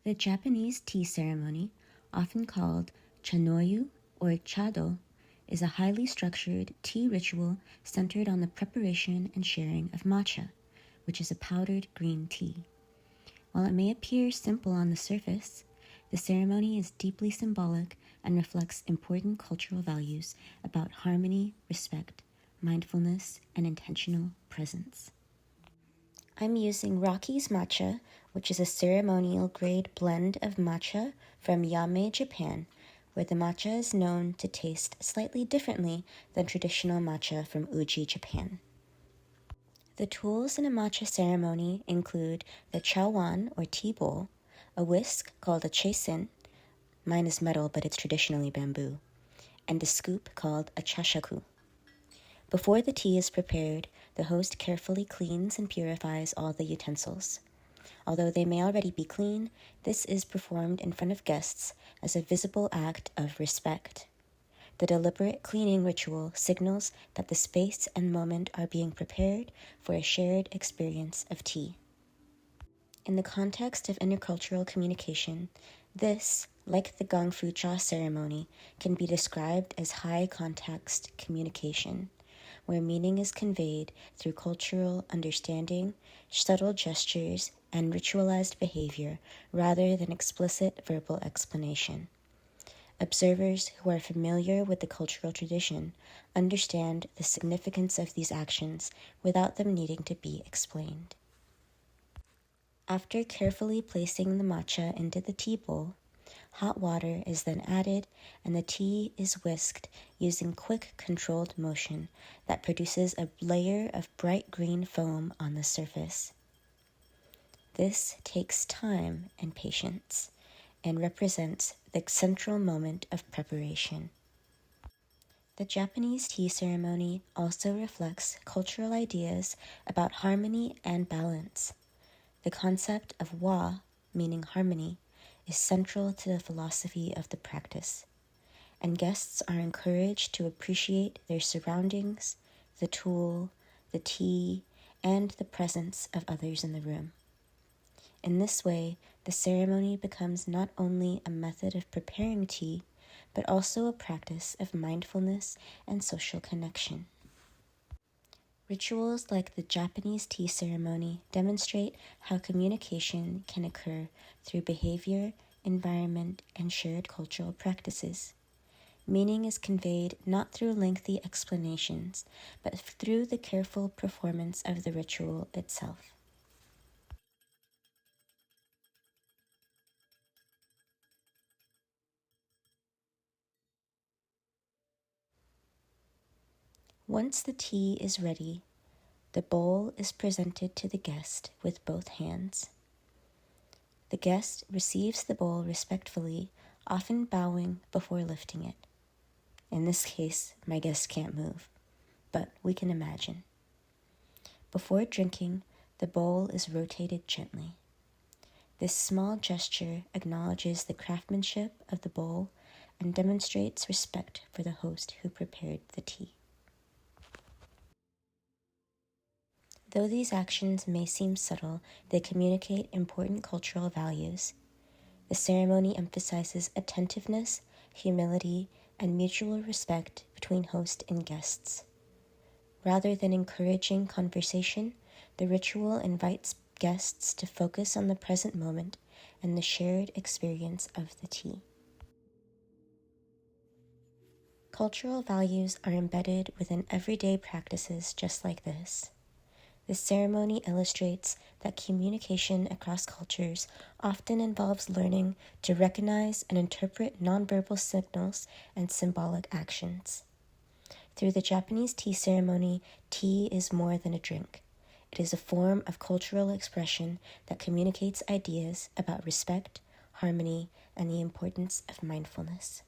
The Japanese tea ceremony, often called chanoyu or chado, is a highly structured tea ritual centered on the preparation and sharing of matcha, which is a powdered green tea. While it may appear simple on the surface, the ceremony is deeply symbolic and reflects important cultural values about harmony, respect, mindfulness, and intentional presence. I'm using Rockys Matcha, which is a ceremonial grade blend of matcha from Yame, Japan, where the matcha is known to taste slightly differently than traditional matcha from Uji, Japan. The tools in a matcha ceremony include the chawan or tea bowl, a whisk called a chasen, mine is metal but it's traditionally bamboo, and a scoop called a chashaku. Before the tea is prepared, the host carefully cleans and purifies all the utensils. Although they may already be clean, this is performed in front of guests as a visible act of respect. The deliberate cleaning ritual signals that the space and moment are being prepared for a shared experience of tea. In the context of intercultural communication, this, like the Gongfu Cha ceremony, can be described as high-context communication, where meaning is conveyed through cultural understanding, subtle gestures, and ritualized behavior rather than explicit verbal explanation. Observers who are familiar with the cultural tradition understand the significance of these actions without them needing to be explained. After carefully placing the matcha into the tea bowl, hot water is then added and the tea is whisked using quick controlled motion that produces a layer of bright green foam on the surface. This takes time and patience and represents the central moment of preparation. The Japanese tea ceremony also reflects cultural ideas about harmony and balance. The concept of wa, meaning harmony, is central to the philosophy of the practice, and guests are encouraged to appreciate their surroundings, the tool, the tea, and the presence of others in the room. In this way, the ceremony becomes not only a method of preparing tea, but also a practice of mindfulness and social connection. Rituals like the Japanese tea ceremony demonstrate how communication can occur through behavior, environment, and shared cultural practices. Meaning is conveyed not through lengthy explanations, but through the careful performance of the ritual itself. Once the tea is ready, the bowl is presented to the guest with both hands. The guest receives the bowl respectfully, often bowing before lifting it. In this case, my guest can't move, but we can imagine. Before drinking, the bowl is rotated gently. This small gesture acknowledges the craftsmanship of the bowl and demonstrates respect for the host who prepared the tea. Though these actions may seem subtle, they communicate important cultural values. The ceremony emphasizes attentiveness, humility, and mutual respect between host and guests. Rather than encouraging conversation, the ritual invites guests to focus on the present moment and the shared experience of the tea. Cultural values are embedded within everyday practices just like this. This ceremony illustrates that communication across cultures often involves learning to recognize and interpret nonverbal signals and symbolic actions. Through the Japanese tea ceremony, tea is more than a drink. It is a form of cultural expression that communicates ideas about respect, harmony, and the importance of mindfulness.